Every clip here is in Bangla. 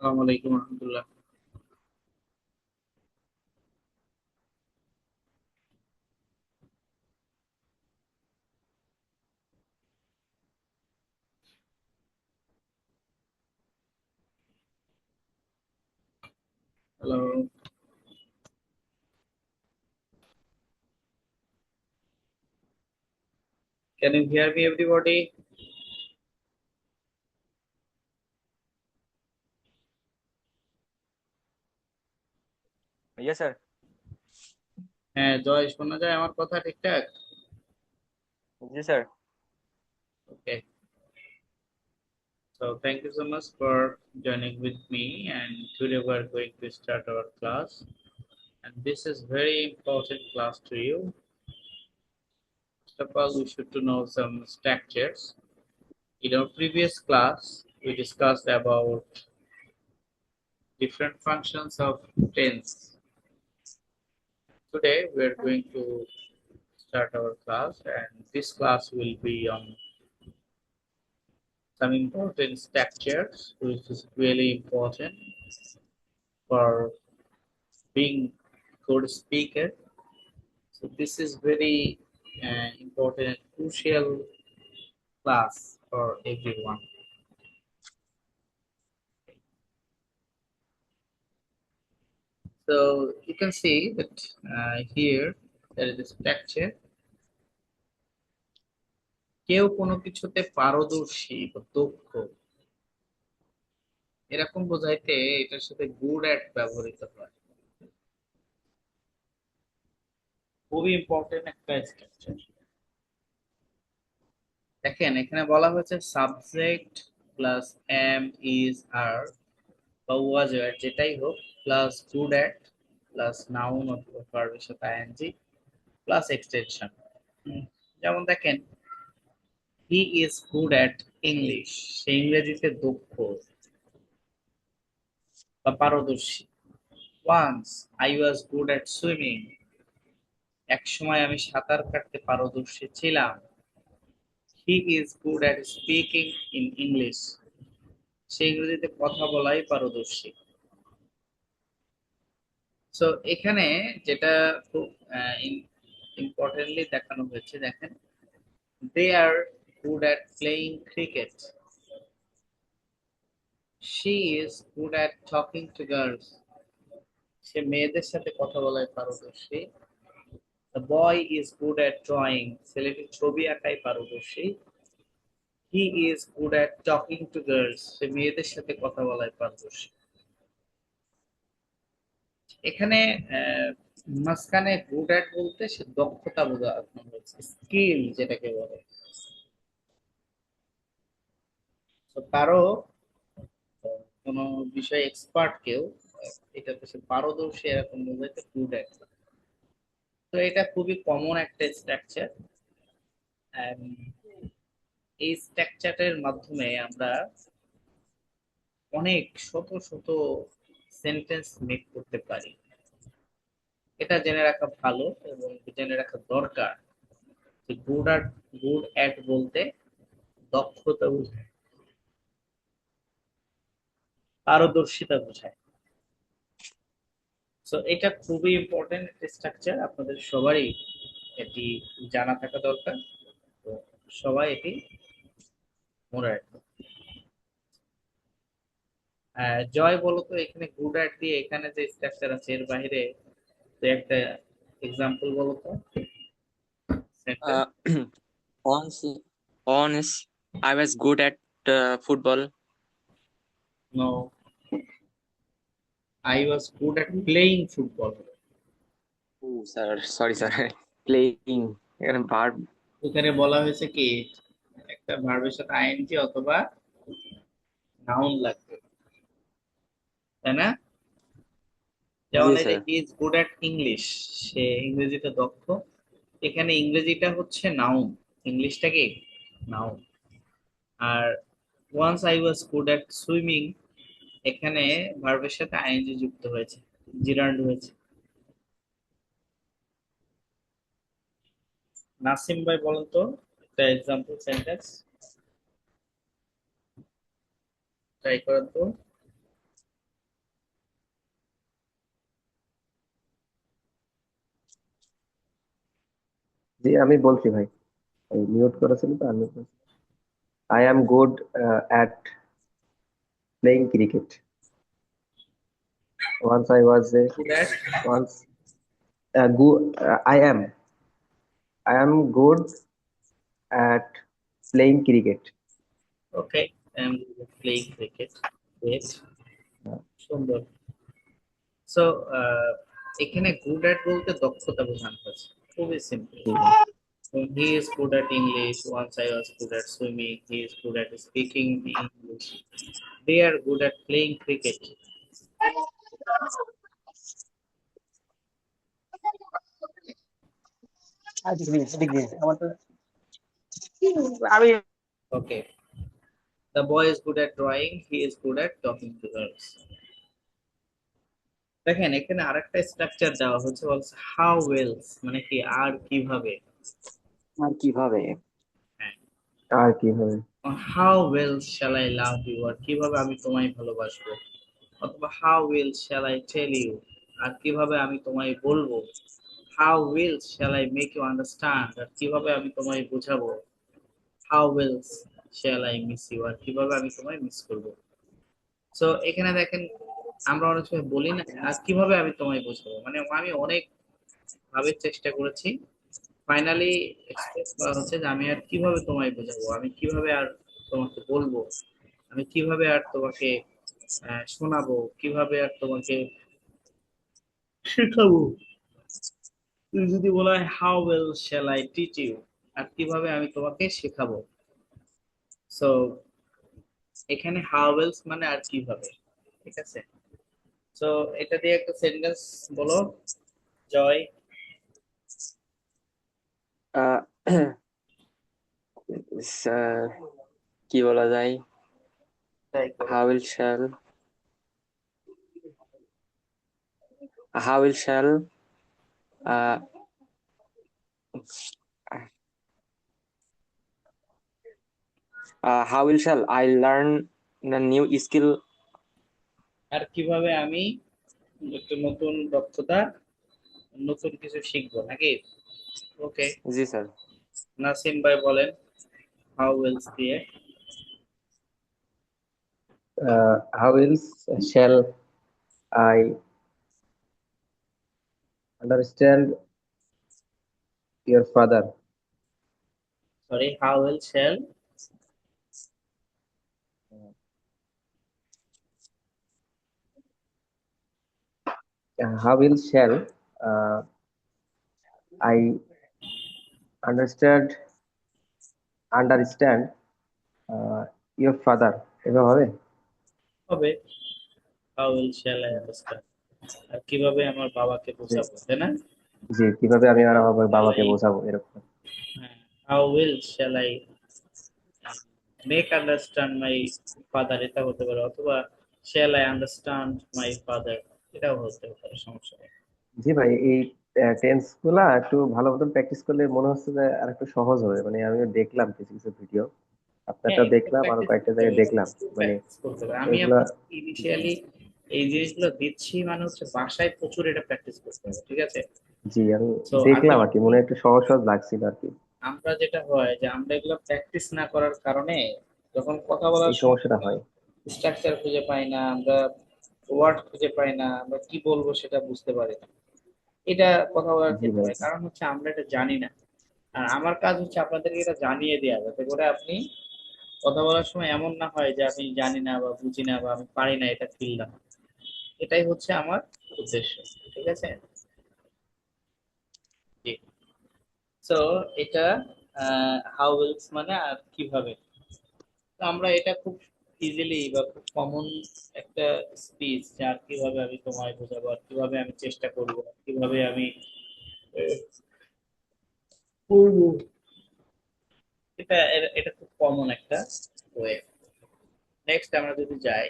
আসসালামু আলাইকুম রহমতুল্লাহ। Hello, can you hear me everybody? Yes, sir. হ্যাঁ জয়, শোনা যায় আমার কথা ঠিকঠাক? Yes, sir. Okay, so thank you so much for joining with me, and today we are going to start our class, and this is very important class to you. First of all, we should to know some structures. In our previous class we discussed about different functions of tense. Today we are going to start our class, and this class will be on some important structures which is really important for being good speaker. So this is very important, crucial class for everyone. So you can see that here there is a structure. কেউ কোনো কিছুতে পারদর্শী বা দক্ষ, এরকম বোঝাইতে এটার সাথে গুড অ্যাট ব্যবহৃত হয়। খুবই ইম্পর্টেন্ট একটা স্ট্রাকচার। দেখেন এখানে বলা হয়েছে subject plus am is are বা ওয়াজ ওয়ার যেটাই হোক, plus good at plus noun অথবা ভার্বের সাথে আইএনজি প্লাস এক্সটেনশন। যেমন দেখেন, he is good at English, সে ইংরেজিতে দক্ষ বা পারদর্শী। Once I was good at swimming, এক সময় আমি সাঁতার কাটতে পারদর্শী ছিলাম। He is good at speaking in English, সে ইংরেজিতে কথা বলাই পারদর্শী। সো এখানে যেটা খুব ইম্পর্টেন্টলি দেখানো হয়েছে, দেখেন, they are good at playing cricket, she is good at talking to girls, সে মেয়েদের সাথে কথা বলায় পারদর্শী। The boy is good at drawing, ছেলেটি ছবি আঁকায় পারদর্শী। He is good at talking to girls, সে মেয়েদের সাথে কথা বলায় পারদর্শী। এখানে আহ, মাঝখানে গুড অ্যাট বলতে সে দক্ষতা বোঝানো হয়েছে, স্কিল যেটাকে বলে। তো কারো কোনো বিষয়ে এক্সপার্ট কেউ, এটাতে সে পারদর্শী এরকম বোঝাইতে গুড অ্যাট। তো এটা খুবই কমন একটা স্ট্রাকচার। এই স্ট্রাকচারের মাধ্যমে আমরা অনেক শত শত সেন্টেন্স মেক করতে পারি। এটা জেনে রাখা ভালো এবং জেনে রাখা দরকার যে গুড অ্যাট বলতে দক্ষতা বোঝায়, পারদর্শিতা বোঝায়। সো এটা খুবই ইম্পর্টেন্ট একটা স্ট্রাকচার, আপনাদের সবারই এটি জানা থাকা দরকার। তো সবাই এটি মনে রাখবে। জয় বলো তো, এখানে গুড অ্যাট দিয়ে এখানে যে স্ট্রাকচার আছে এর বাইরে তো একটা এক্সাম্পল বলো তো, sentence. Uh, once, once I was good at football. No, I was good at playing football. Oh, sir, sorry, sir. Playing verb. এখানে বলা হয়েছে কি, একটা ভার্বের সাথে আইএনজি অথবা নাউন লাগবে, তাই না? যেমন Yes, এই যে sir. Is good at English, সে ইংরেজিতে দক্ষ। এখানে ইংরেজিটা হচ্ছে নাউন, ইংলিশটা কি নাউন। আর once I was good at swimming, এখানে ভার্বের সাথে আইএনজি যুক্ত হয়েছে, জিরান্ড হয়েছে। নাসিম ভাই বলেন তো একটা এক্সাম্পল সেন্টেন্স ট্রাই করেন তো। জি আমি বলছি ভাই, এই মিউট করেছিল তো আমি I am good at playing cricket. Once I was a Good at. Once I am good at playing cricket. Okay, I'm playing cricket. Great. সুন্দর। সো এখানে গুড অ্যাট বলতে দক্ষতা বোঝানো হয়েছে, খুবই simple. He is good at English, once I was good at swimming, he is good at speaking English, they are good at playing cricket. Okay, the boy is good at drawing, he is good at talking to girls. দেখেন এখানে আরেকটা স্ট্রাকচার দেওয়া হচ্ছে, বলছে হাউ ওয়েলস, মানে কি আর কিভাবে। আর কিভাবে? হ্যাঁ, আর কি হবে? How well shall I love you, আর কিভাবে আমি তোমায় ভালোবাসবো। অথবা how will shall I tell you, আর কিভাবে আমি তোমায় বলবো। How will shall I make you understand, আর কিভাবে আমি তোমায় বোঝাবো। How will shall I miss you, আর কিভাবে আমি তোমায় মিস করবো। সো এখানে দেখেন আমরা অনেক সময় বলি না, আর কিভাবে আমি তোমায় বোঝাবো, মানে আমি অনেক ভাবে চেষ্টা করেছি, ফাইনালি এক্সপ্রেস করা হচ্ছে যে আমি আর কিভাবে তোমায় বোঝাবো, আমি কিভাবে আর তোমাকে বলবো, আমি কিভাবে আর তোমাকে শোনাবো, কিভাবে আর তোমাকে শেখাবো। তুমি যদি বলা হয় how well shall I teach you, আর কিভাবে আমি তোমাকে শেখাবো। সো এখানে হাউ ওয়েলস মানে আর কিভাবে, ঠিক আছে। সো এটা দিয়ে একটা সেন্টেন্স বলো, জয়। আহ, কি বলা যায়? ট্রাই করো। How will shall how will shall how will shall I learn the new skill? আর কিভাবে আমি একটা নতুন দক্ষতা, নতুন কিছু শিখবো নাকি। ওকে, জি স্যার। নাসিম ভাই বলেন হাউ ওয়েলস দিয়ে। How else shall I understand your father? Sorry, how well shall How else shall uh, I understand understand uh, your father? এভাবে হবে? হবে, how well shall I understand, আর কিভাবে আমার বাবাকে জি বোঝাবো, তাই না। জি, কিভাবে আমি আর আমার শ্যাল বাবাকে আই, বোঝাবো এরকম। How will shall I make understand my father, এটা হতে পারে, অথবা shall I understand my father, এটাও হতে পারে, সমস্যা নেই। জি ভাই, এই টেন্স গুলা একটু ভালো মতন প্র্যাকটিস করলে মনে হচ্ছে যে আর একটু সহজ হবে। মানে আমিও দেখলাম কিছু কিছু ভিডিও, হ্যাঁ, আপনারটা একটু দেখলাম, আরো প্র্যাকটিস কয়েকটা করতে জায়গায় হবে, দেখলাম। একটু মানে প্র্যাকটিস করতে হবে। আমি এগুলা, আপনাকে ইনিশিয়ালি এই জিনিসগুলো দিচ্ছি, মানে হচ্ছে বাসায় প্রচুর এটা প্র্যাকটিস করতে হবে, ঠিক আছে। জি আমি তো দেখলাম আর কি, আলটিমেটলি মনে হয় একটু সহজ সহজ লাগছিল আর কি। আমরা যেটা হয় যে আমরা এগুলো প্র্যাকটিস না করার কারণে যখন কথা বলার এই সময় সমস্যাটা হয়। স্ট্রাকচার খুঁজে পাই না আমরা, ওয়ার্ড খুঁজে পাই না, আমরা কি বলবো সেটা বুঝতে পারি না। এটা কথা বলার জি ক্ষেত্রে ভাই। হয়, কারণ হচ্ছে আমরা এটা জানি না। আর আমার কাজ হচ্ছে আপনাদেরকে এটা জানিয়ে দেওয়া, যাতে করে আপনি কথা বলার সময় এমন না হয় যে আমি জানি না বা বুঝি না বা আমি পারি না, এটা ফিল না। এটাই হচ্ছে আমার উদ্দেশ্য, ঠিক আছে। জি। সো এটা হাউ উইলস মানে আর কিভাবে। তো আমরা এটা খুব ইজিলি বা খুব কমন একটা স্পিচ, যে আর কিভাবে আমি তোমায় বোঝাবো, আর কিভাবে আমি চেষ্টা করবো, আর কিভাবে আমি আহ, করবো। এটা খুব কমন একটা ওয়ে। নেক্সট আমরা যদি যাই,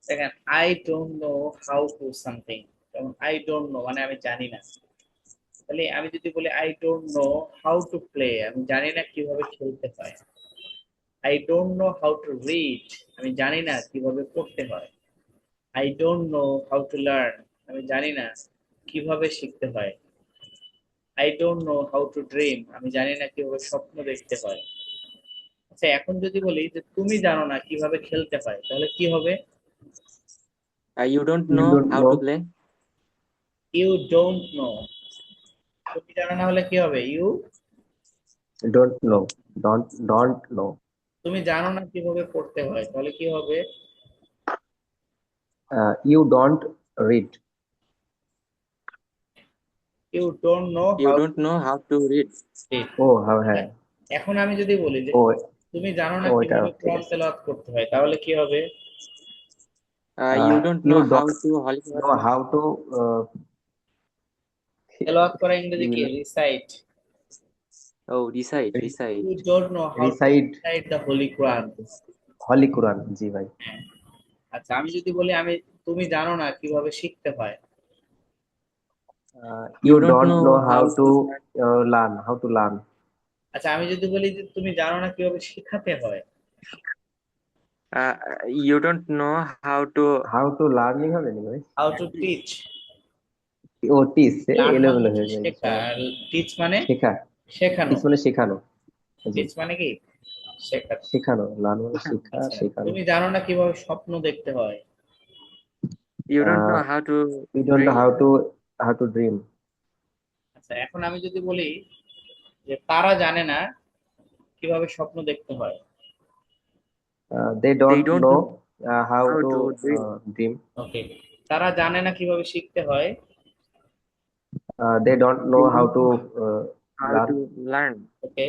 দেখেন I don't know how to something, যেমন আই ডোন্ট নো মানে আমি জানি না। তাহলে আমি যদি বলি I don't know how to play, আমি জানি না কিভাবে খেলতে হয়। I don't know how to read, আমি জানি না কিভাবে পড়তে হয়। I don't know how to learn, আমি জানি না কিভাবে শিখতে হয়। I don't know how two dream, আমি জানি না কিভাবে স্বপ্ন দেখতে হয়। আচ্ছা, এখন যদি বলি যে তুমি জানো না কিভাবে খেলতে হয়, তাহলে কি হবে? You don't You know don't how to know. play. You don't know. তুমি জানো না হলে কি হবে? You. Don't know. Don't know. তুমি জানো না কিভাবে পড়তে হয়, তাহলে কি হবে? You don't read. You don't know You how don't know how to read. To. Oh, how হ্যাঁ। এখন আমি যদি বলি যে Oh, তুমি জানো না এটা কিভাবে ঠিক কোরআন আছে। তেলাওয়াত করতে হয়, তাহলে কি হবে? You don't You know how don't to Holy know Quran. how to তেলাওয়াত করা ইংরেজি you কি? will recite. Oh, recite, you recite. Don't know how to recite recite the holy Quran. Holy Quran, জি ভাই। হ্যাঁ। আচ্ছা, আমি যদি বলি তুমি জানো না কিভাবে শিখতে হয়। You You don't don't know know how how to to learn. learn. আচ্ছা, আমি যদি বলি যে তুমি জানো না কিভাবে শেখাতে হয়। Uh, you don't know how to How to learning হবে নাকি ভাই? How to teach. ও টিচ, লার্ন মানে এলোমেলো হচ্ছে হয়ে যায় শেখা, সব। আর টিচ মানে শেখা। শেখানো। টিচ মানে শেখানো। জি। টিচ মানে কি? শেখানো। শেখানো, লার্ন মানে শেখা, আচ্ছা, শেখানো। তুমি জানো না কিভাবে স্বপ্ন দেখতে হয়। you don't ah know how to you don't know dream. how to dream. আচ্ছা, এখন আমি যদি বলি যে তারা জানে না কিভাবে স্বপ্ন দেখতে হয়। They They don't don't know know how how to to dream. dream. ওকে। তারা জানে না কিভাবে শিখতে হয়। They don't They know how don't to know how learn. to learn. ওকে।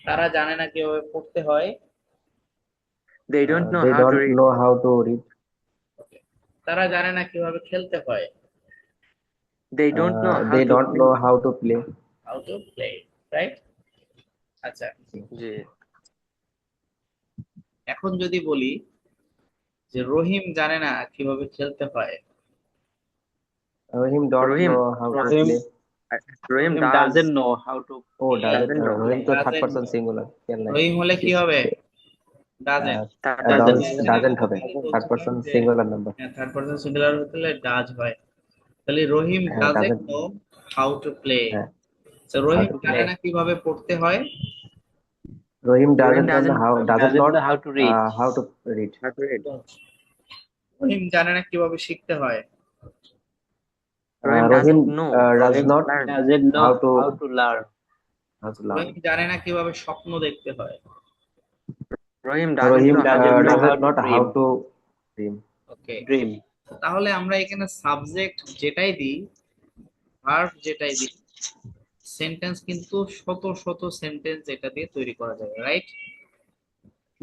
তারা জানে না কিভাবে পড়তে হয়। They don't know They how to don't read. know how to read. ওকে। তারা জানে না কিভাবে খেলতে হয়। They don't know how They to don't play. know how to play. How to play, right? আচ্ছা, জি। এখন যদি বলি যে রহিম জানে না কিভাবে খেলতে হয়। Him don't Rohim, know how to Rohim play. Rohim Rohim doesn't does know how to Oh, play. doesn't. doesn't know. Rohim তো third Doesn't person know। Singular, খেয়াল নাই। রহিম হলে কি Shit. হবে? Doesn't. That Doesn't. doesn't. Doesn't হবে, আমি থার্ড বলছিলাম পারসন যে singular number. Third person singular হলে ডাজ হয়। তাহলে রহিম হ্যাঁ, doesn't doesn't. No how to play. হ্যাঁ, তো how রহিম to জানে play. না কিভাবে পড়তে হয়। Rohim Rohim doesn't know doesn't how, know doesn't Doesn't not know how to read. how to read. how to read. রহিম জানে না কিভাবে শিখতে হয়। Rohim Rohim doesn't know how does Rohim to not learn. doesn't how know to how to learn. learn. রহিম জানে না কিভাবে স্বপ্ন দেখতে হয়। Rohim doesn't Rohim know how to Doesn't know dream. how doesn't to not how dream. to dream. Okay. Dream. তাহলে আমরা এখানে সাবজেক্ট যেটাই দিই, ভার্ব যেটাই দিই, সেন্টেন্স কিন্তু শত শত সেন্টেন্স এটা দিয়ে তৈরি করা যাবে, রাইট?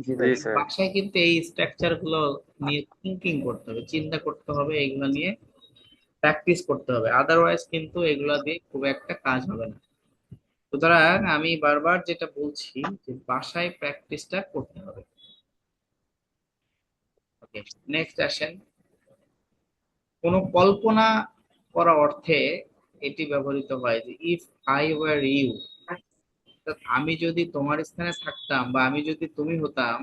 জি ভাই। Yes, sir. বাসায় কিন্তু এই স্ট্রাকচার গুলো নিয়ে থিঙ্কিং করতে হবে, চিন্তা করতে হবে, এগুলো নিয়ে প্র্যাকটিস করতে হবে, আদারওয়াইজ কিন্তু এগুলা দিয়ে খুব একটা কাজ হবে না। সুতরাং আমি বারবার যেটা বলছি যে বাসায় প্র্যাকটিসটা করতে হবে। ওকে, নেক্সট আসেন। কোন কল্পনা করা অর্থে এটি ব্যবহৃত হয় যে ইফ আই ওয়ার ইউ, আমি যদি তোমার স্থানে থাকতাম বা আমি যদি তুমি হতাম,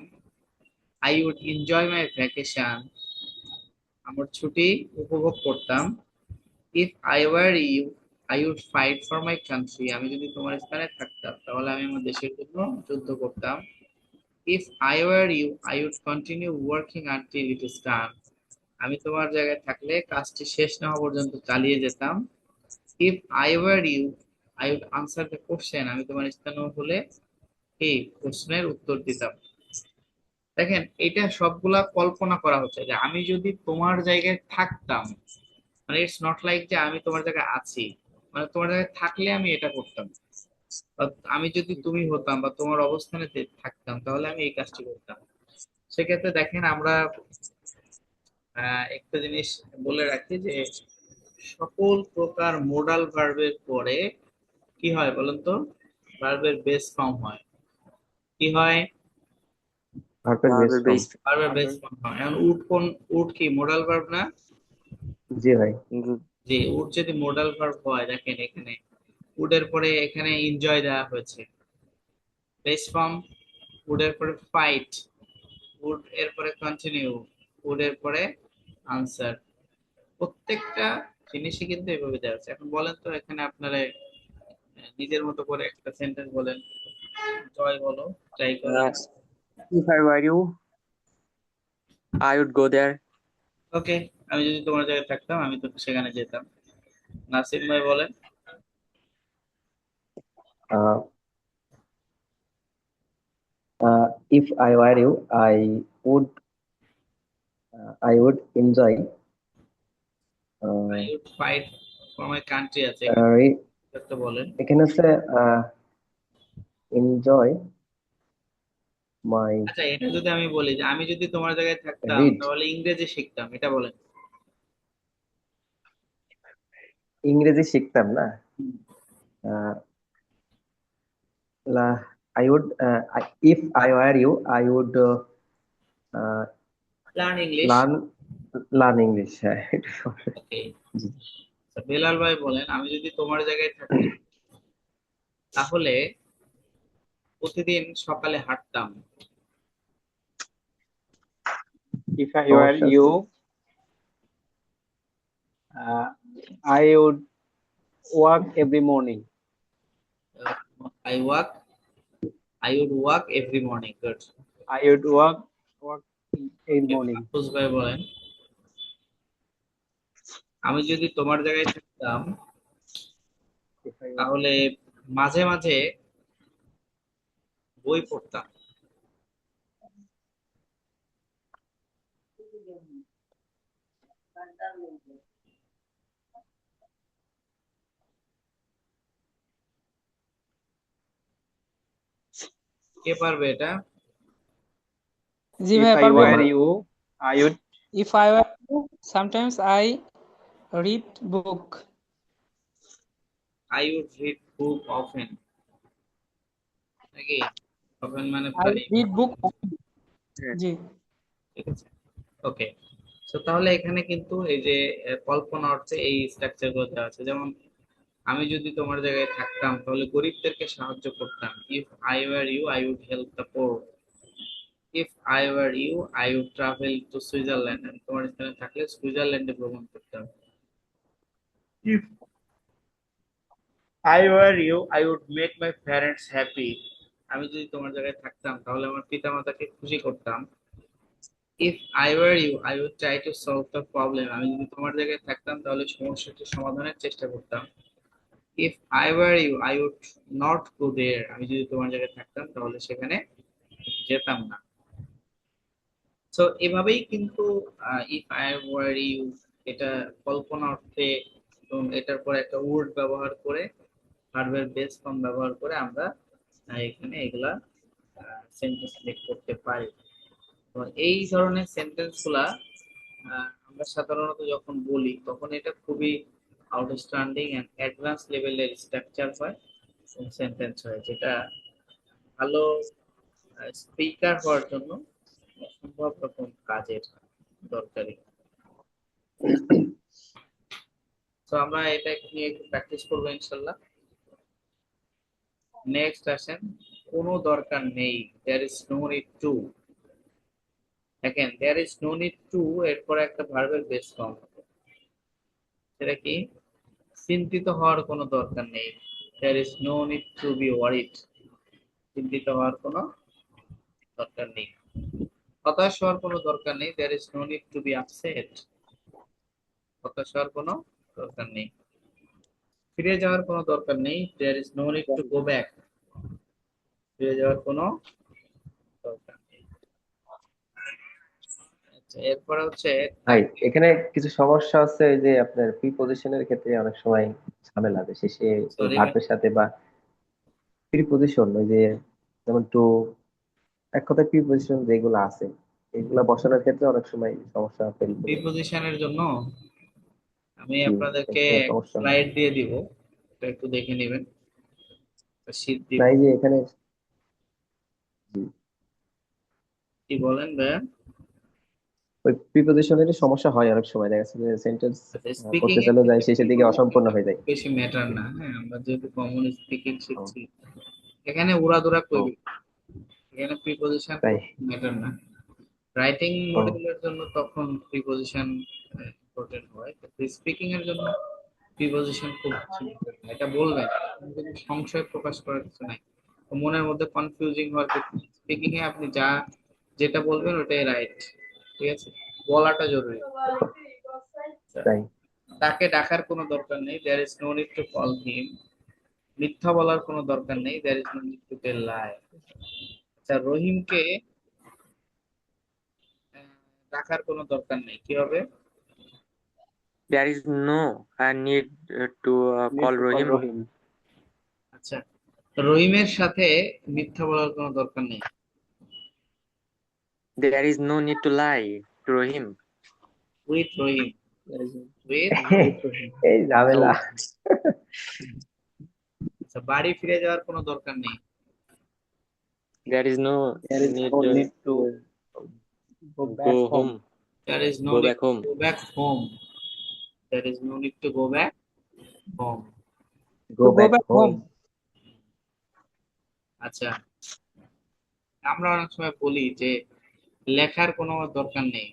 I would enjoy my vacation, আমার ছুটি উপভোগ করতাম। If I were you, I would fight for my country, আমি যদি তোমার স্থানে থাকতাম তাহলে আমি আমার দেশের জন্য যুদ্ধ করতাম। If I were you, I would continue working until it is done, আমি তোমার জায়গায় থাকলে কাজটি শেষ না হওয়া পর্যন্ত চালিয়ে যেতাম। If I were you, I would answer the question, আমি তোমার স্থানে হলে এই প্রশ্নের উত্তর দিতাম। দেখেন, এটা সবগুলা কল্পনা করা হচ্ছে যে আমি যদি তোমার জায়গায় থাকতাম, মানে ইটস নট লাইক যে আমি তোমার জায়গায় আছি, মানে তোমার জায়গায় থাকলে আমি এটা করতাম, বা আমি যদি তুমি হতাম বা তোমার অবস্থানে থাকতাম তাহলে আমি এই কাজটি করতাম। সেক্ষেত্রে দেখেন আমরা একটা জিনিস বলে রাখি যে সকল প্রকার মোডাল ভার্বের পরে কি হয় বলুন তো? ভার্বের বেস ফর্ম হয়। কি হয়? ভার্বের বেস Verb ফর্ম। based. ভার্বের বেস ফর্ম হয়। এখন উড কি মোডাল ভার্ব না? জি ভাই। যে উড যদি মোডাল ভার্ব হয়, দেখেন এখানে উডের পরে এখানে এনজয় দেওয়া হয়েছে, বেস ফর্ম। উডের পরে ফাইট, উড এর পরে কন্টিনিউ, উড এর পরে আনসার। প্রত্যেকটা জিনিসই কিন্তু এভাবে দেওয়া আছে। এখন বলেন তো এখানে আপনারা নিজের মতো করে একটা সেন্টেন্স বলেন। জয় বলো, ট্রাই করো। If I were you, I would go there. ওকে, আমি যদি তোমার জায়গায় থাকতাম আমি তো সেখানে যেতাম। নাসিম ভাই বলেন। uh, if I were you, I would enjoy I uh, would fight for my country আছে uh, এখানে, re- একটা বলেন। এখানে হচ্ছে enjoy my আচ্ছা, এটা যদি আমি বলি যে আমি যদি তোমার জায়গায় থাকতাম read তাহলে ইংরেজি শিখতাম, এটা বলেন। ইংরেজি শিখতাম না। আহ, I would if I were you, I would uh, learn English. learn learn English. হ্যাঁ, এটা ওকে, জি। বেলাল ভাই বলেন, আমি যদি তোমার জায়গায় থাকতাম তাহলে প্রতিদিন সকালে হাঁটতাম। If I were সমস্যা আছে। you, uh, I would walk every morning. I walk I would walk every morning. Good. I would walk in morning. Afroz ভাই বলেন, আমি যদি তোমার জায়গায় থাকতাম If I were তাহলে মাঝে মাঝে বই পড়তাম। কে পারবে এটা? জি if ভাই I পারবো। were you, I would If I were you, sometimes I read book. I would read book often, নাকি? অফেন মানে I প্রায়। read book. হ্যাঁ। জি ঠিক আছে, ওকে। তো তাহলে এখানে কিন্তু এই যে কল্পনা অর্থে এই স্ট্রাকচার গুলো দেওয়া আছে। যেমন আমি যদি তোমার জায়গায় থাকতাম তাহলে গরিবদেরকে সাহায্য করতাম। If I were you I would help the poor. If I were you I would travel to Switzerland. আমি তোমার স্থানে থাকলে সুইজারল্যান্ডে ভ্রমণ করতাম। If I were you I would make my parents happy. আমি যদি তোমার জায়গায় থাকতাম তাহলে আমার পিতামাতাকে খুশি করতাম। If I were you I would try to solve the problem. আমি যদি তোমার জায়গায় থাকতাম তাহলে সমস্যাটি সমাধানের চেষ্টা করতাম। If I were you I would not go there. আমি যদি তোমার জায়গায় থাকতাম তাহলে সেখানে যেতাম না। সো এভাবেই কিন্তু ইফ আই ওয়ার ইউ এটা কল্পনা অর্থে এবং এটার পর একটা ওয়ার্ড ব্যবহার করে ভার্বের বেস ফর্ম ব্যবহার করে আমরা এখানে এগুলা সেন্টেন্স মেক করতে পারি। তো এই ধরনের সেন্টেন্স গুলা আমরা সাধারণত যখন বলি তখন এটা খুবই আউটস্ট্যান্ডিং এন্ড অ্যাডভান্স লেভেলের স্ট্রাকচার হয় সেন্টেন্স হয়, যেটা ভালো স্পিকার হওয়ার জন্য অসম্ভব রকম কাজের দরকারি। তো আমরা এটা নিয়ে একটু প্র্যাকটিস করবো ইনশাল্লাহ। নেক্সট আসেন, কোনো দরকার নেই, there is no need to. দেখেন, there is no need to এরপর একটা ভার্বের বেস ফর্ম হবে, সেটা কি? চিন্তিত হওয়ার কোনো দরকার নেই, there is no need to be worried. চিন্তিত হওয়ার কোনো দরকার নেই। হতাশ হওয়ার কোনো দরকার নেই, there is no need to be upset. হতাশ হওয়ার কোনো দরকার নেই। ফিরে যাওয়ার কোনো দরকার নেই, there is no need to go back. ফিরে যাওয়ার কোনো দরকার নেই। আচ্ছা, এরপরে হচ্ছে ভাই, এখানে কিছু সমস্যা আছে, এই যে আপনার প্রিপজিশনের ক্ষেত্রে অনেক সময় ঝামেলা আছে শেষে ওই সরি ভার্বের সাথে, বা প্রিপজিশন ওই যে যেমন টু, এক কথায় প্রিপজিশন যেগুলো আছে এগুলা বসানোর ক্ষেত্রে অনেক সময় সমস্যা ফেল করে। প্রিপজিশনের জন্য আমি জি, আপনাদেরকে একটা সমস্যা হয়। স্লাইড দিয়ে দিব, এটা একটু দেখে নেবেন। শীট না, দিব। এই যে এখানে জি, কি বলেন ভাইয়া? ওই প্রিপজিশনের সমস্যা হয় অনেক সময়, দেখা যাচ্ছে যে সেন্টেন্স স্পিকিং করতে এর চাইলেও যায়, ক্ষেত্রে শেষের দিকে অসম্পূর্ণ হয়ে যায়। বেশি ম্যাটার না। হ্যাঁ, আমরা যেহেতু কমন স্পিকিং ও, শিখছি, এখানে উড়াধুরা ও, কইবি, এখানে প্রিপজিশন তাই। ম্যাটার না। রাইটিং ও, মডিউলের জন্য তখন প্রিপজিশন ইম্পর্টেন্ট হয়, কিন্তু স্পিকিং এর জন্য প্রিপজিশন খুব simple, এটা বলবেন কিন্তু সংশয় প্রকাশ করার কিছু নাই। তো মনের মধ্যে কনফিউজিং হওয়ার কিছু নাই। স্পিকিং এ আপনি যেটা বলবেন ওটাই রাইট, ঠিক আছে, বলাটা জরুরি। তাই তাকে ডাকার কোনো দরকার নেই, there is no need to call him. মিথ্যা বলার কোনো দরকার নেই, there is no need to tell lie. আচ্ছা, রহিমকে আহ, ডাকার কোনো দরকার নেই, কি হবে? There is no need to call Rohim. Rohim. আচ্ছা, রহিমের সাথে মিথ্যা বলার কোনো দরকার নেই। There is no need to lie to Rohim. With Rahim, There is with. Rohim. এই ঝামেলা। আচ্ছা, বাড়ি ফিরে যাওয়ার কোনো দরকার নেই। There is no There is need no need to go back go home. home. There is no Go need back home. to go back home. There is no need to go back home. Go back home. আচ্ছা, আমরা অনেক সময় বলি যে লেখার কোনো দরকার নেই।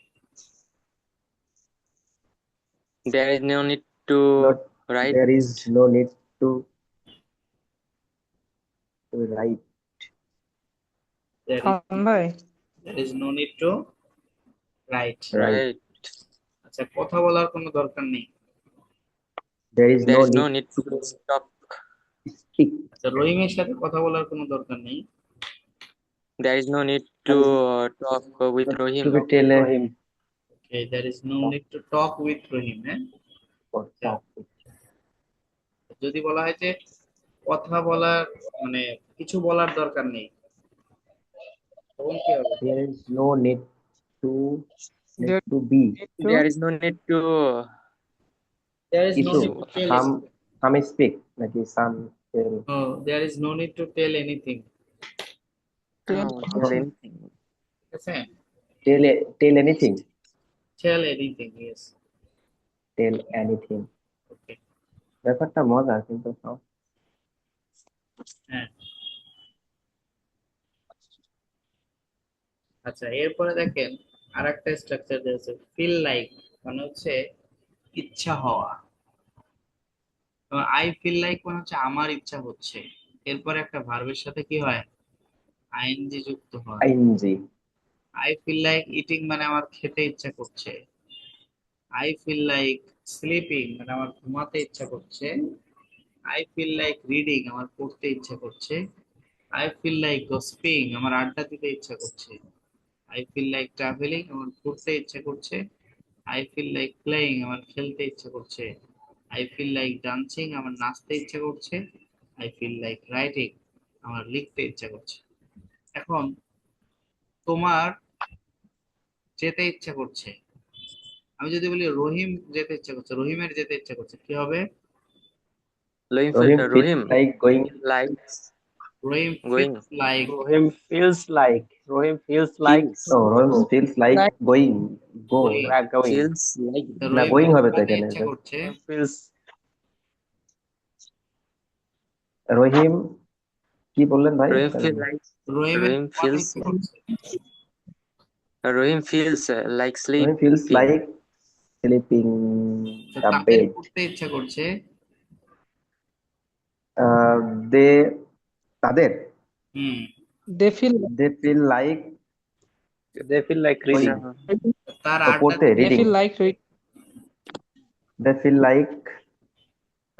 There is no need to Not, write. there is no need to write. There is no need to write. Right. আচ্ছা, কথা বলার কোনো দরকার নেই। There is There no is no need need to talk. speak. আচ্ছা, রহিমের সাথে কথা বলার কোনো দরকার নেই। There is no need to talk with Rohim. To be tell Rohim. Okay, there is no need to talk with রহিম। হ্যাঁ, or talk. যদি বলা হয় যে কথা বলার মানে কিছু বলার দরকার নেই, তখন কি হবে? There is no need to There- be. There is no need to There is no Issue. need to tell Some speak. Like some tell. no, there is no need to tell anything. tell anything. ঠিক আছে, Tell anything. tell anything, yes. Tell anything. Okay. ব্যাপারটা মজার কিন্তু সব হ্যাঁ, আচ্ছা, এরপরে দেখেন আরেকটা স্ট্রাকচার দিয়েছে, ফিল লাইক, মানে হচ্ছে ইচ্ছা হওয়া। আই ফিল লাইক মানে হচ্ছে আমার ইচ্ছা হচ্ছে, এরপরে একটা ভার্বের সাথে কি হয়, আইএনজি যুক্ত হয়। ING. I feel like eating মানে আমার খেতে ইচ্ছা করছে। আই ফিল লাইক স্লিপিং মানে আমার ঘুমাতে ইচ্ছা করছে। আই ফিল লাইক রিডিং আমার পড়তে ইচ্ছা করছে। আই ফিল লাইক গসিপিং আমার আড্ডা দিতে ইচ্ছা করছে। আই ফিল লাইক ট্রাভেলিং আমার ঘুরতে ইচ্ছা করছে। আই ফিল লাইক প্লেইং আমার খেলতে ইচ্ছা করছে। আই ফিল লাইক ডান্সিং আমার নাচতে ইচ্ছা করছে। আই ফিল লাইক রাইটিং আমার লিখতে ইচ্ছা করছে। এখন তোমার যেতে ইচ্ছা করছে, আমি যদি বলি রহিম যেতে ইচ্ছা করছে, রহিমের যেতে ইচ্ছা করছে, কি হবে? Rohim Rohim feels feels like going. রহিম Going. feels like Rohim feels like. Rohim feels like. Oh, Rohim feels like going. Go. Going. Going. feels like তো না, রহিমের going হবে তো যেতে এখানে। ইচ্ছা করছে, Feels. রহিম কি বললেন ভাই? Rohim feel like রহিমের Rohim ঘুমাতে feels ইচ্ছা করছে। Rohim feels like Rohim feels sleeping. like sleeping তো the তাদের bed. পড়তে ইচ্ছা করছে। They তাদের হুম, they feel they feel like They feel like reading. তার আড্ডা পড়তে they reading. feel like They feel like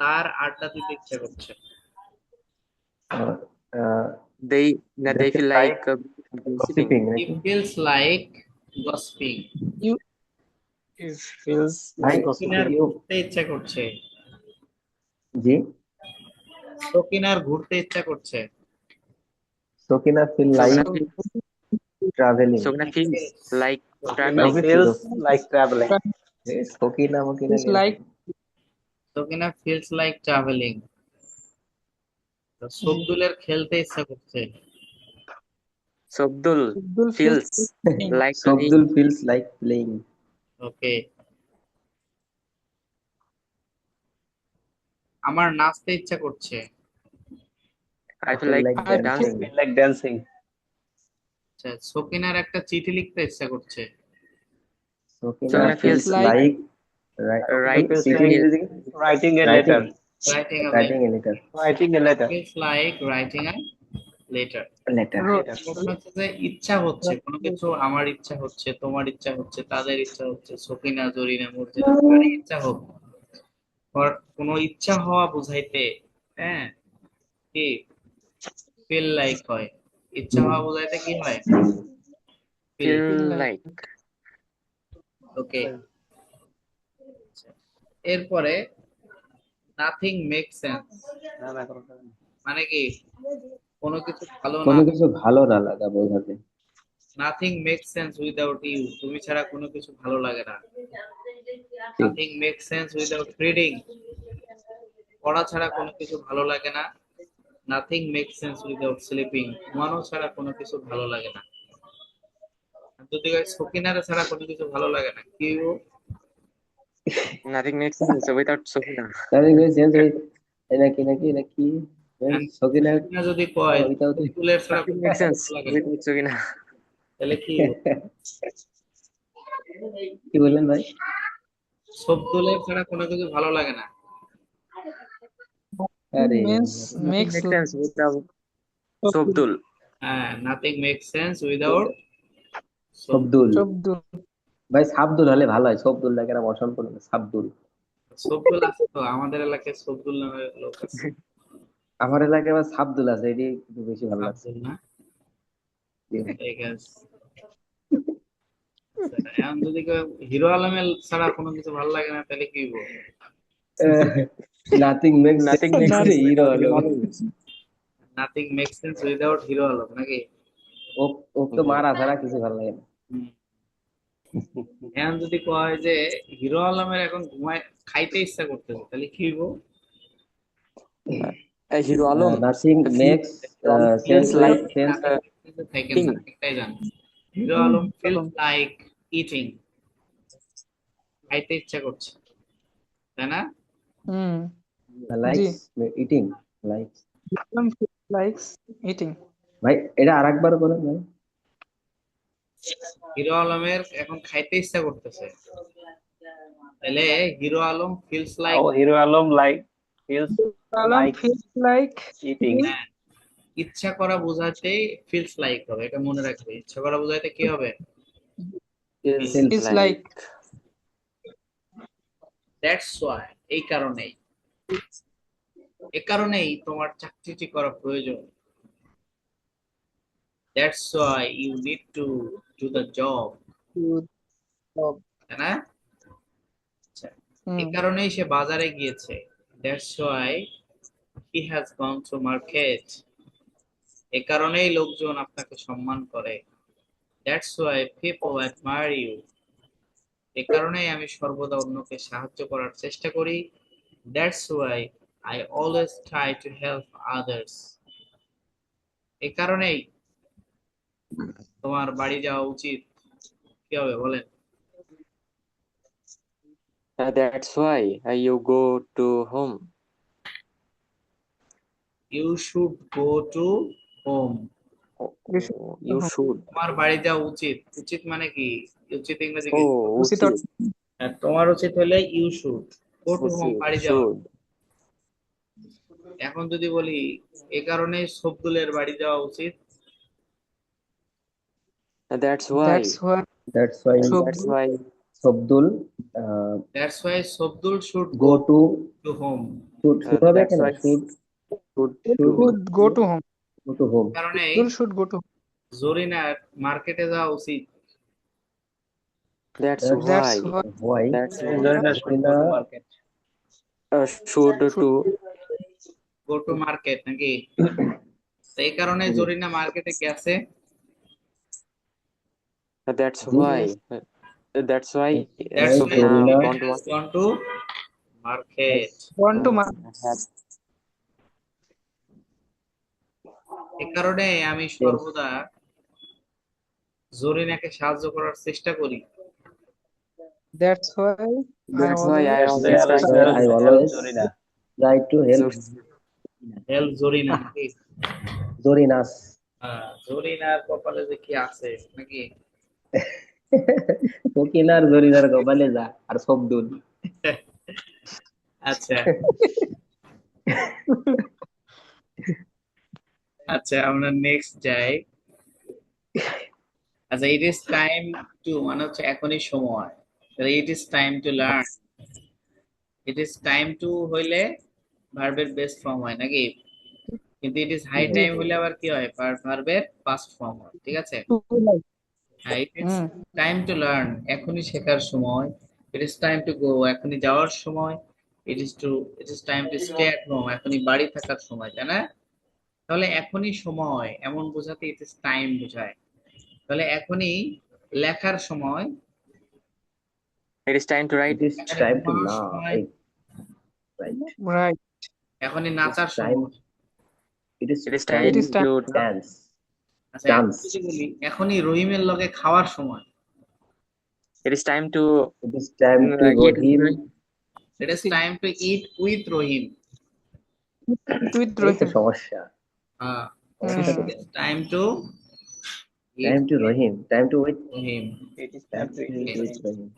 তার আড্ডা দিতে ইচ্ছা করছে। uh, uh, They They feel feel like gossiping gossiping. He নাকি? feels like gossiping. you It feels ভাই like সকিনার you ঘুরতে ইচ্ছা করছে। জি সকিনার ঘুরতে ইচ্ছা করছে। Sakina feel Sogna like traveling. feels like Rohim traveling. Obviously, feels like traveling. Sakina মকিনা feels like Sakina feels like traveling. তো সবদুলের খেলতে ইচ্ছা করছে। Sobdul Abdul feels like playing. Sobdul feels like playing. ওকে, আমার নাচতে ইচ্ছা করছে। I feel like I dancing. Feel like dancing. আচ্ছা, সকিনার একটা চিঠি লিখতে ইচ্ছা করছে। Sokina Sogna feels feels like Write sitting ইংরেজি কি? writing a writing letter. Writing a writing letter. A letter Writing a letter. Feels like writing a letter. Letter Wrote. প্রশ্ন হচ্ছে যে ইচ্ছা হচ্ছে কোনো কিছু, আমার ইচ্ছা হচ্ছে, তোমার ইচ্ছা হচ্ছে, তাদের ইচ্ছা হচ্ছে, সকিনা, জরিনা, মর্জিনা, কারই ইচ্ছা হোক, কোনো ইচ্ছা হওয়া বুঝাইতে, হ্যাঁ, কি ফিল লাইক হয়। ইচ্ছা হওয়া বুঝাইতে কি হয়? Feel. feel Feel like. like okay. এরপরে নাথিং মেক সেন্স মানে কি কোনো কিছু ভালো না, কোনো কিছু ভালো না লাগা বোঝাতে। Nothing make sense without you, তুমি ছাড়া কোনো কিছু ভালো লাগে না। Nothing make sense without reading, পড়া ছাড়া কোনো কিছু ভালো লাগে না। Nothing make sense without sleeping, ঘুমানো ছাড়া কোনো কিছু ভালো লাগে না। যদি সকিনারে ছাড়া কোনো কিছু ভালো লাগে না, কি ও? nothing makes sense without Sofina. Nothing make sense নাকি সকিনা সকিনা যদি কয় উইদাউট ফুলের ছাড়া Nothing কোনো makes কিছু sense ভালো লাগে না, without Sofina. তাহলে কি ও? কি বললেন ভাই? সবদুলের ছাড়া কোনো কিছু ভালো লাগে না। আরে Means Nothing makes makes sense without Sobdul. হ্যাঁ, নাথিং মেক সেন্স উইদাউট সবদুল Shabdul. ভাই, সাবদুল হলে ভালো হয়। সবদুল লাগে না, বসান করবে সাবদুল। সবদুল আছে তো, আমাদের এলাকায় সবদুল নামের লোক আছে। আমার এলাকায় আবার সাবদুল আছে, এটি একটু বেশি ভালো লাগছে। আব্দুল না, জি। ঠিক আছে। আচ্ছা, এখন যদি কেউ হিরো আলমের ছাড়া কোনো কিছু ভালো লাগে না, তাহলে কি বলবো? Nothing make Nothing makes sense hero without হলো। Himalaya. Nothing make sense without hero Alam নাকি? ও ও তো মারা ছাড়া কিছু ভালো লাগে না। হুম। এখন যদি কয় যে হিরো আলমের এখন ঘুমায় খাইতে ইচ্ছা করতেছে, তাহলে কি বলবো? Hero Alam nothing makes sense feels like sense থাকেন eating. না, একটাই জান। Hero Alam feels like eating, খাইতে ইচ্ছা করছে, তাই না? Hmm. Likes eating likes. Some feels likes eating. ভাই এটা আরেকবার বলেন ভাই। হিরো আলমের এখন খাইতে ইচ্ছা করতেছে, তাহলে hero Alam feels like, Oh, Hero Alam feels Alam like feels like eating. ইচ্ছা করা বোঝাতে ফিলস লাইক হবে, এটা মনে রাখবে। ইচ্ছা করা বোঝাতে কি হবে? Feels feels like that's why, এই কারণেই, এ কারণেই তোমার চাকরিটি করা প্রয়োজন। That's why you need to do the job, good job. তাই না? আচ্ছা, এই Hmm. কারণেই সে বাজারে গিয়েছে। That's why he has gone to market, এ কারণেই লোকজন আপনাকে সম্মান করে। That's why people admire you, এ কারণেই আমি সর্বদা অন্যকে সাহায্য করার চেষ্টা করি। That's why I always try to help others, এ কারণেই তোমার বাড়ি যাওয়া উচিত। কি হবে বলেন? that's why you go to home. You should go to home, You should You should. তোমার বাড়ি যাওয়া উচিত। উচিত মানে কি? উচিত ইংরেজি কি? Oh, Usit or uchit. আর তোমার উচিত হলে you should go to home, Uchit, বাড়ি যাওয়া। should. এখন যদি বলি এ কারণে সবদুলের বাড়ি যাওয়া উচিত, That's why. that's why that's why That's why. সবদুল দ্যাটস ওয়াই সবদুল should go go to to home, should হবে That's কেন? why should should. should go to home. Go to home. কারণে Abdul should go to home. জরিনার মার্কেটে যাওয়া উচিত। That's That's why. why why That's why. Zorina should go to market. Should to. Go to market নাকি? তো এই কারণে জরিনা মার্কেটে গেছে। That's why. That's why. That's Y Sofina Zorina gone to has gone to market, gone to market. have- এই কারণে আমি সর্বদা জরিনাকে সাহায্য করার চেষ্টা করি। That's why That's why I always always try to I help always Zorina. try to help help Zorina নাকি? জরিনাস। জরিনার কপালে যে কি আছে নাকি? সকিনার জরিনার কপালে যা আর সবদুল আচ্ছা আচ্ছা, আমরা নেক্সট যাই। আচ্ছা, ইট ইজ টাইম টু মানে হচ্ছে এখনই সময়। It is time to learn. It is time to হইলে ভার্বের বেস্ট ফর্ম হয় নাকি? কিন্তু ইট ইজ হাই টাইম হইলে আবার কি হয়? ভার্বের পাস্ট ফর্ম হয়। ঠিক আছে? হ্যাঁ, it is hmm time to learn, এখনই শেখার সময়। It is time to go, এখনই যাওয়ার সময়। It is time to stay at home, এখনই বাড়ি থাকার সময়, তাই না? তাহলে এখনই সময় এমন বোঝাতে ইট ইজ টাইম বোঝায়। তাহলে এখনই লেখার সময়, It is time to It write. is এখনই time to ঘুমানোর laugh. সময়, Right. রাইট এখনই It is নাচার time. সময়। It is It is it time is time time to to dance. আচ্ছা, এখন Dance. যদি বলি এখনই রহিমের লগে খাওয়ার সময়। it is time to It is time to eat with Rohim. It is time to it with Rahim. With এই তো রহিম সমস্যা। হ্যাঁ, সমস্যা তো it is time to it time to Rohim. Time to wait. Rahim. It is Time time to to eat wait with Rohim.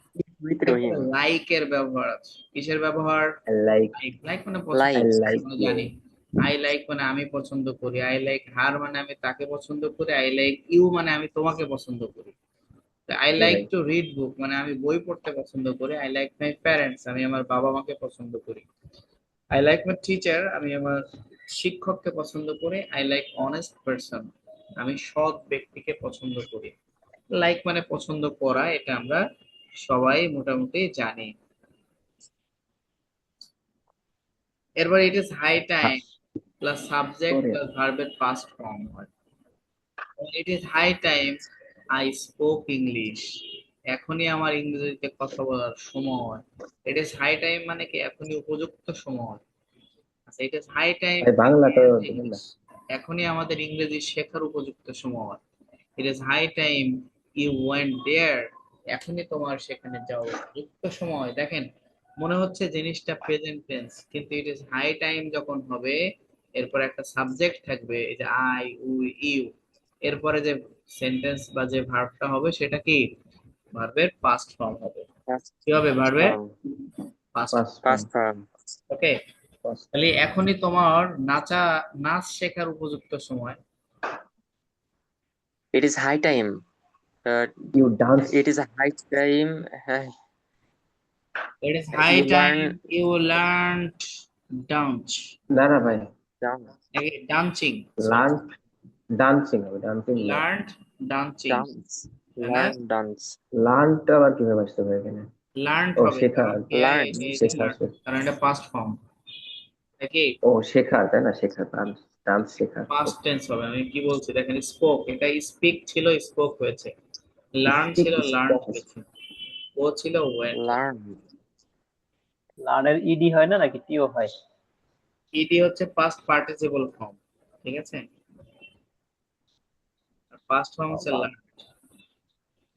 with Rohim. লাইকের ব্যবহার আছে। কিসের ব্যবহার? I like. লাইক, লাইক মানে পছন্দ, I Like. like আমরা you. জানি। আই লাইক মানে আমি পছন্দ করি। আই লাইক হার মানে আমি তাকে পছন্দ করি। আই লাইক ইউ মানে আমি তোমাকে পছন্দ করি। আই Okay, লাইক ভাই। টু রিড বুক মানে আমি বই পড়তে পছন্দ করি। আই লাইক মাই প্যারেন্টস, আমি আমার বাবা মাকে পছন্দ করি। আই লাইক মাই টিচার, আমি আমার শিক্ষককে পছন্দ করি। আই লাইক অনেস্ট পারসন, আমি সৎ ব্যক্তিকে পছন্দ করি। লাইক মানে পছন্দ করা, এটা আমরা সবাই মোটামুটি জানি। এরপর it is high time plus subject Sorry. Plus ভার্বের পাস্ট ফর্ম হয়। It is high time I spoke English, এখনই আমার ইংরেজিতে কথা বলার সময়। ইট ইজ হাই টাইম মানে কি এখনই উপযুক্ত সময়। আচ্ছা, ইট ইজ হাই টাইম ভাই বাংলাটা দেখেন না। ইংলিশ, এখনই আমাদের ইংরেজি শেখার উপযুক্ত সময়। It is high time you went there, এখনই তোমার সেখানে যাওয়ার উপযুক্ত সময়। দেখেন, মনে হচ্ছে জিনিসটা প্রেজেন্ট টেন্স, কিন্তু ইট ইজ হাই টাইম যখন হবে, এরপর একটা সাবজেক্ট থাকবে, এই যে আই উই ইউ, এরপরে যে সেন্টেন্স বা যে ভার্বটা হবে সেটা কি? ভার্বের পাস্ট ফর্ম হবে। Past কি হবে? ভার্বের form. Past. Past form. Past form. ওকে, Past. তাহলে এখনই তোমার নাচ শেখার উপযুক্ত সময়। It is high time. You dance. It is a high time. It is high You time learn you learn dance, না না ভাই। dance. নাকি ডান্সিং, Learn dancing হবে dancing না। Learn dancing, Dance. তাই না? Learn dance. Learnটা আবার কিভাবে আসতে হবে এখানে? লার্ন ও হবে, শেখা। কারণ কি Learn. শেখা শেখা। কারণ এটা পাস্ট ফর্ম নাকি ও শেখা তাই না? শেখা ডান্স ডান্স শেখা। পাস্ট টেন্স হবে। আমি কি বলছি দেখেন, স্পোক, এটা স্পিক ছিল স্পোক হয়েছে, লার্ন Speak ছিল লার্ন speak হয়েছে, ও ছিল ওয়েন্ট। Learn. লার্নের ইডি হয় না নাকি টিও হয়? ইডি হচ্ছে পাস্ট পার্টিসিপল ফর্ম, ঠিক আছে? পাস্ট ফর্ম হচ্ছে লার্ন।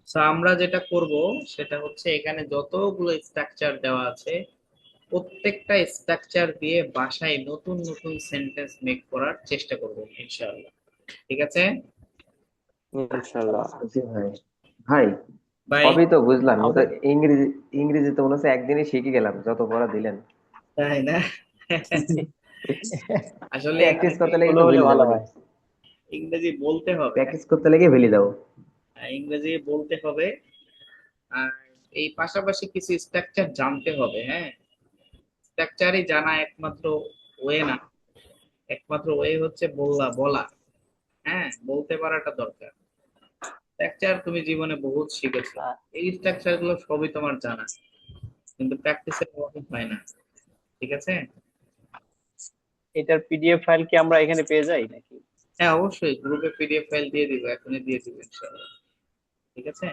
সো আমরা যেটা করব সেটা হচ্ছে এখানে যতগুলো স্ট্রাকচার দেওয়া আছে প্রত্যেকটা স্ট্রাকচার দিয়ে বাসায় নতুন নতুন সেন্টেন্স মেক করার চেষ্টা করব ইনশাআল্লাহ। ঠিক আছে Inshallah. জি ভাই। ভাই ভাই? সবই তো বুঝলাম, কিন্তু ইংরেজি ইংরেজি তো মনে হচ্ছে একদিনই শিখে গেলাম যত পড়া দিলেন। তাই না? আসলে প্র্যাকটিস করতে লেগে হলো তো হলে ভুলে ভালো যাবো। হয়। ইংরেজি বলতে হবে, প্র্যাকটিস করতে লেগে ভুলে যাবো। ইংরেজি বলতে হবে। আর এই পাশাপাশি কিছু স্ট্রাকচার জানতে হবে। হ্যাঁ, স্ট্রাকচারই জানা একমাত্র ওয়ে না, একমাত্র ওয়ে হচ্ছে বলা। হ্যাঁ, বলতে পারাটা দরকার। স্ট্রাকচার তুমি জীবনে বহুত শিখেছো, এই স্ট্রাকচার গুলো সবই তোমার জানা, কিন্তু প্র্যাকটিসের মতো হয় না। ঠিক আছে? এটার পিডিএফ ফাইল কি আমরা এখানে পেয়ে যাই নাকি? হ্যাঁ, অবশ্যই গ্রুপে পিডিএফ ফাইল দিয়ে দিব, এখনই দিয়ে দিব ইনশাআল্লাহ। ঠিক আছে?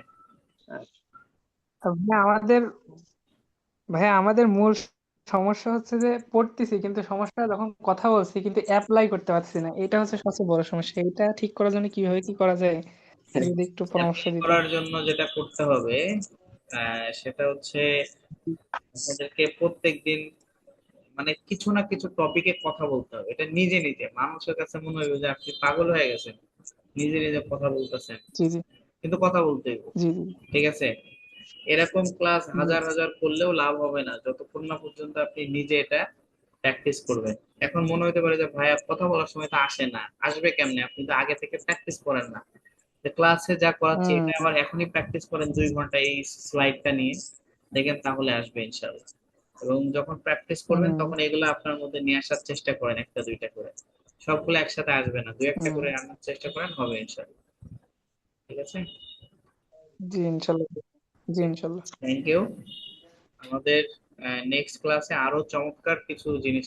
ভাইয়া আমাদের মূল সমস্যা হচ্ছে যে পড়তেছি কিন্তু সমস্যা যখন কথা বলছি কিন্তু অ্যাপ্লাই করতে পারছি না, এটা হচ্ছে সবচেয়ে বড় সমস্যা। এটা ঠিক করার জন্য কিভাবে কি করা যায় যদি একটু পরামর্শ অ্যাপ্লাই দিতেন। করার জন্য যেটা করতে হবে সেটা হচ্ছে আপনাদেরকে প্রত্যেকদিন মানে কিছু না কিছু টপিকে কথা বলতে হবে। এটা নিজে নিজে, মানুষের কাছে মনে হবে যে আপনি পাগল হয়ে গেছেন, নিজে নিজে কথা বলতেছেন, জি জি কিন্তু কথা বলতেই হবে। জি জি ঠিক আছে? এরকম ক্লাস জি হাজার হাজার করলেও লাভ হবে না যতক্ষণ না পর্যন্ত আপনি নিজে এটা প্র্যাকটিস করবেন। এখন মনে হতে পারে যে ভাইয়া কথা বলার সময় তো আসে না, আসবে কেমনে, আপনি তো আগে থেকে প্র্যাকটিস করেন না। ক্লাসে যা করাচ্ছি হুম এটা আবার এখনই প্র্যাকটিস করেন 2 ঘন্টা এই স্লাইডটা নিয়ে, দেখেন তাহলে আসবে ইনশাল্লাহ। এবং যখন প্র্যাকটিস করবেন হুম তখন এগুলো আপনার মধ্যে নিয়ে আসার চেষ্টা করেন, একটা দুইটা করে। সবগুলো একসাথে আসবে না, দুই একটা হুম করে আনার চেষ্টা করেন, হবে ইনশাল্লাহ। ঠিক আছে, জি ইনশাল্লাহ। জি ইনশাল্লাহ। Thank you. আমাদের নেক্সট ক্লাসে আরো চমৎকার কিছু জিনিস